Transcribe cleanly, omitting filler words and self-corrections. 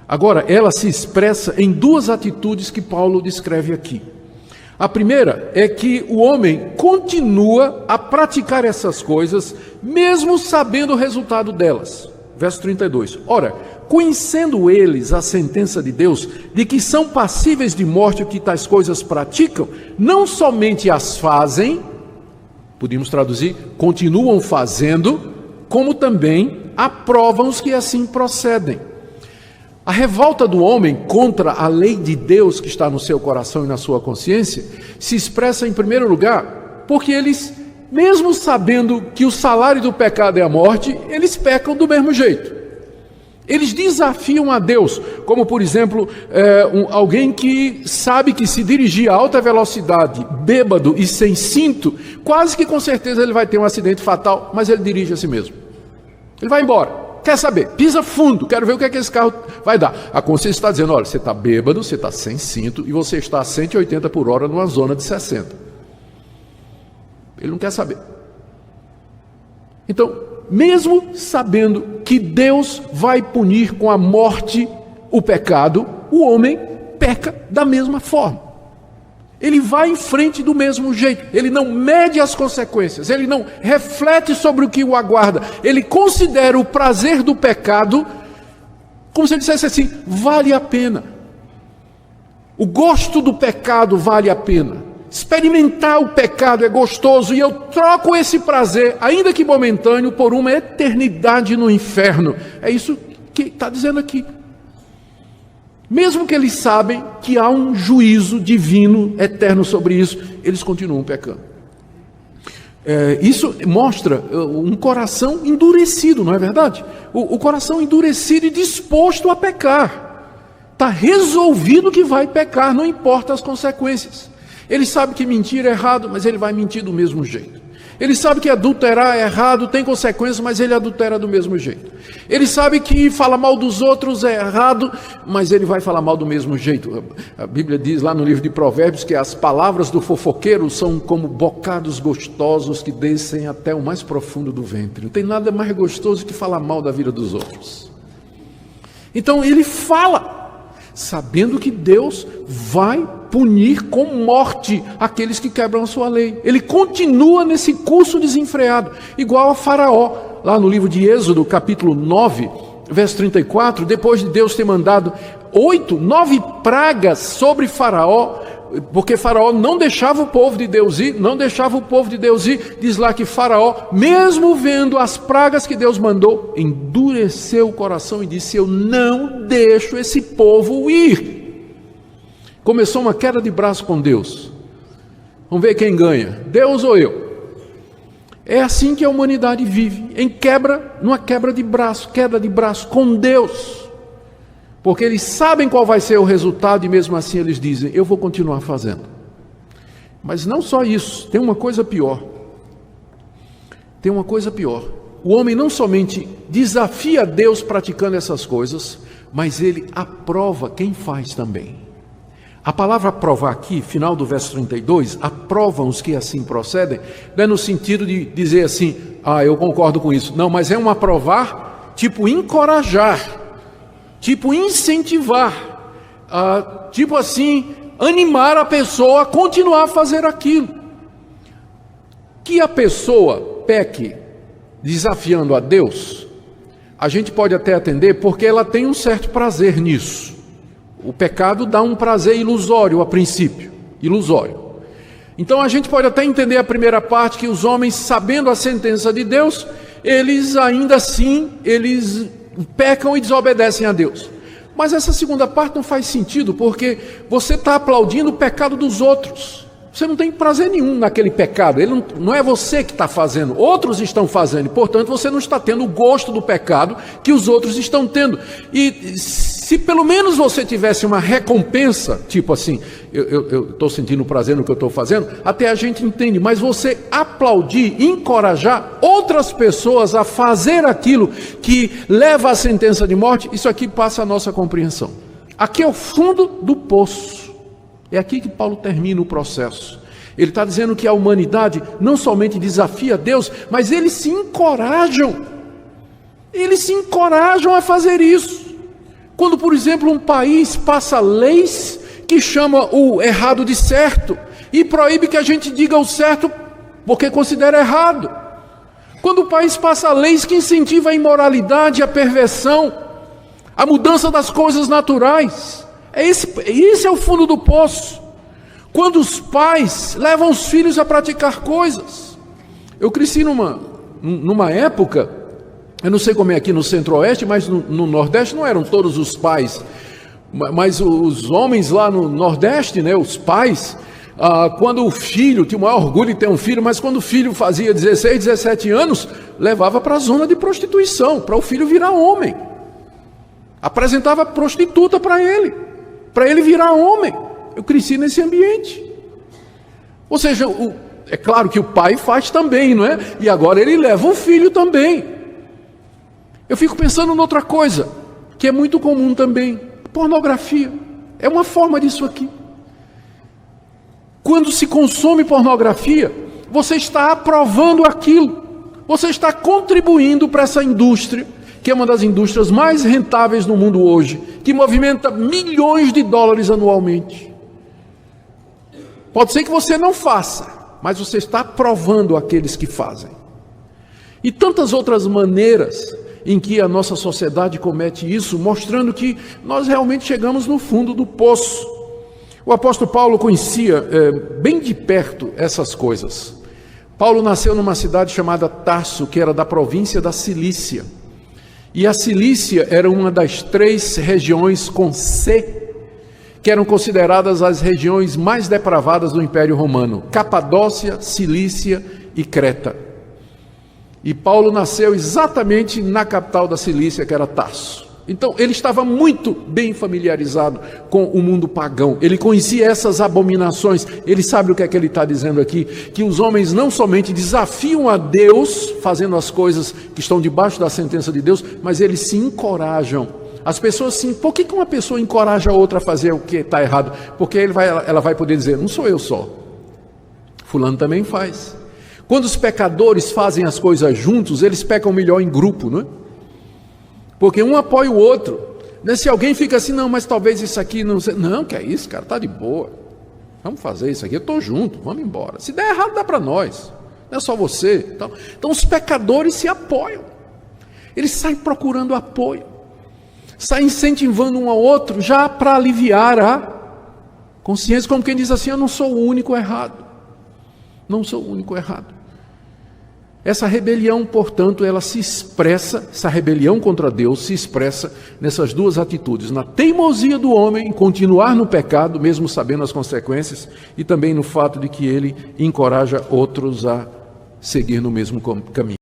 Agora, ela se expressa em duas atitudes que Paulo descreve aqui. A primeira é que o homem continua a praticar essas coisas, mesmo sabendo o resultado delas. Verso 32. Ora, conhecendo eles a sentença de Deus, de que são passíveis de morte o que tais coisas praticam, não somente as fazem, podemos traduzir, continuam fazendo, como também aprovam os que assim procedem. A revolta do homem contra a lei de Deus que está no seu coração e na sua consciência se expressa em primeiro lugar porque eles, mesmo sabendo que o salário do pecado é a morte, eles pecam do mesmo jeito. Eles desafiam a Deus, como por exemplo, alguém que sabe que se dirigir a alta velocidade, bêbado e sem cinto, quase que com certeza ele vai ter um acidente fatal, mas ele dirige a si mesmo. Ele vai embora. Quer saber? Pisa fundo, quero ver o que é que esse carro vai dar. A consciência está dizendo, olha, você está bêbado, você está sem cinto e você está a 180 por hora numa zona de 60. Ele não quer saber. Então, mesmo sabendo que Deus vai punir com a morte o pecado, o homem peca da mesma forma. Ele vai em frente do mesmo jeito, ele não mede as consequências, ele não reflete sobre o que o aguarda, ele considera o prazer do pecado como se ele dissesse assim, vale a pena. O gosto do pecado vale a pena. Experimentar o pecado é gostoso e eu troco esse prazer, ainda que momentâneo, por uma eternidade no inferno. É isso que está dizendo aqui. Mesmo que eles sabem que há um juízo divino eterno sobre isso, eles continuam pecando. Isso mostra um coração endurecido, não é verdade? O coração endurecido e disposto a pecar. Está resolvido que vai pecar, não importa as consequências. Ele sabe que mentir é errado, mas ele vai mentir do mesmo jeito. Ele sabe que adulterar é errado, tem consequências, mas ele adultera do mesmo jeito. Ele sabe que falar mal dos outros é errado, mas ele vai falar mal do mesmo jeito. A Bíblia diz lá no livro de Provérbios que as palavras do fofoqueiro são como bocados gostosos que descem até o mais profundo do ventre. Não tem nada mais gostoso que falar mal da vida dos outros. Então ele fala, sabendo que Deus vai punir com morte aqueles que quebram a sua lei. Ele continua nesse curso desenfreado, igual a Faraó, lá no livro de Êxodo, capítulo 9, verso 34, depois de Deus ter mandado 9 pragas sobre Faraó, porque Faraó não deixava o povo de Deus ir, diz lá que Faraó, mesmo vendo as pragas que Deus mandou, endureceu o coração e disse, eu não deixo esse povo ir. Começou uma queda de braço com Deus. Vamos ver quem ganha, Deus ou eu? É assim que a humanidade vive, numa queda de braço com Deus. Porque eles sabem qual vai ser o resultado e mesmo assim eles dizem, eu vou continuar fazendo. Mas não só isso, tem uma coisa pior. O homem não somente desafia Deus praticando essas coisas, mas ele aprova quem faz também. A palavra aprovar aqui, final do verso 32, aprovam os que assim procedem, não é no sentido de dizer assim, eu concordo com isso. Não, mas é um aprovar, tipo encorajar, tipo incentivar, tipo assim, animar a pessoa a continuar a fazer aquilo. Que a pessoa peque desafiando a Deus, a gente pode até atender porque ela tem um certo prazer nisso. O pecado dá um prazer ilusório a princípio, Então a gente pode até entender a primeira parte, que os homens, sabendo a sentença de Deus, eles ainda assim, eles pecam e desobedecem a Deus. Mas essa segunda parte não faz sentido, porque você está aplaudindo o pecado dos outros. Você não tem prazer nenhum naquele pecado, não é você que está fazendo, outros estão fazendo, portanto você não está tendo o gosto do pecado que os outros estão tendo. E se pelo menos você tivesse uma recompensa, tipo assim, eu estou sentindo prazer no que eu estou fazendo, até a gente entende, mas você aplaudir, encorajar outras pessoas a fazer aquilo que leva à sentença de morte, isso aqui passa a nossa compreensão. Aqui é o fundo do poço. É aqui que Paulo termina o processo. Ele está dizendo que a humanidade não somente desafia Deus, mas eles se encorajam a fazer isso. Quando, por exemplo, um país passa leis que chama o errado de certo e proíbe que a gente diga o certo porque considera errado. Quando o país passa leis que incentivam a imoralidade, a perversão, a mudança das coisas naturais. Esse é o fundo do poço. Quando os pais levam os filhos a praticar coisas. Eu cresci numa época, eu não sei como é aqui no Centro-Oeste, mas no Nordeste não eram todos os pais, mas os homens lá no Nordeste, né, os pais, quando o filho, tinha o maior orgulho de ter um filho, mas quando o filho fazia 16, 17 anos, levava para a zona de prostituição, para o filho virar homem. Apresentava prostituta para ele virar homem. Eu cresci nesse ambiente. Ou seja, é claro que o pai faz também, não é? E agora ele leva o filho também. Eu fico pensando noutra coisa, que é muito comum também. Pornografia. É uma forma disso aqui. Quando se consome pornografia, você está aprovando aquilo. Você está contribuindo para essa indústria, que é uma das indústrias mais rentáveis no mundo hoje, que movimenta milhões de dólares anualmente. Pode ser que você não faça, mas você está aprovando aqueles que fazem. E tantas outras maneiras em que a nossa sociedade comete isso, mostrando que nós realmente chegamos no fundo do poço. O apóstolo Paulo conhecia bem de perto essas coisas. Paulo nasceu numa cidade chamada Tarso, que era da província da Cilícia. E a Cilícia era uma das 3 regiões com C, que eram consideradas as regiões mais depravadas do Império Romano: Capadócia, Cilícia e Creta. E Paulo nasceu exatamente na capital da Cilícia, que era Tarso. Então ele estava muito bem familiarizado com o mundo pagão. Ele conhecia essas abominações. Ele sabe o que é que ele está dizendo aqui: que os homens não somente desafiam a Deus, fazendo as coisas que estão debaixo da sentença de Deus, mas eles se encorajam. As pessoas sim, por que uma pessoa encoraja a outra a fazer o que está errado? Porque ela vai poder dizer: não sou eu só, fulano também faz. Quando os pecadores fazem as coisas juntos, eles pecam melhor em grupo, não é? Porque um apoia o outro. Né? Se alguém fica assim: não, mas talvez isso aqui não seja. Não, que é isso, cara, está de boa. Vamos fazer isso aqui, eu estou junto, vamos embora. Se der errado, dá para nós. Não é só você. Então os pecadores se apoiam. Eles saem procurando apoio. Saem incentivando um ao outro já para aliviar a consciência, como quem diz assim: eu não sou o único errado. Não sou o único errado. Essa rebelião, portanto, ela se expressa, essa rebelião contra Deus se expressa nessas 2 atitudes: na teimosia do homem em continuar no pecado, mesmo sabendo as consequências, e também no fato de que ele encoraja outros a seguir no mesmo caminho.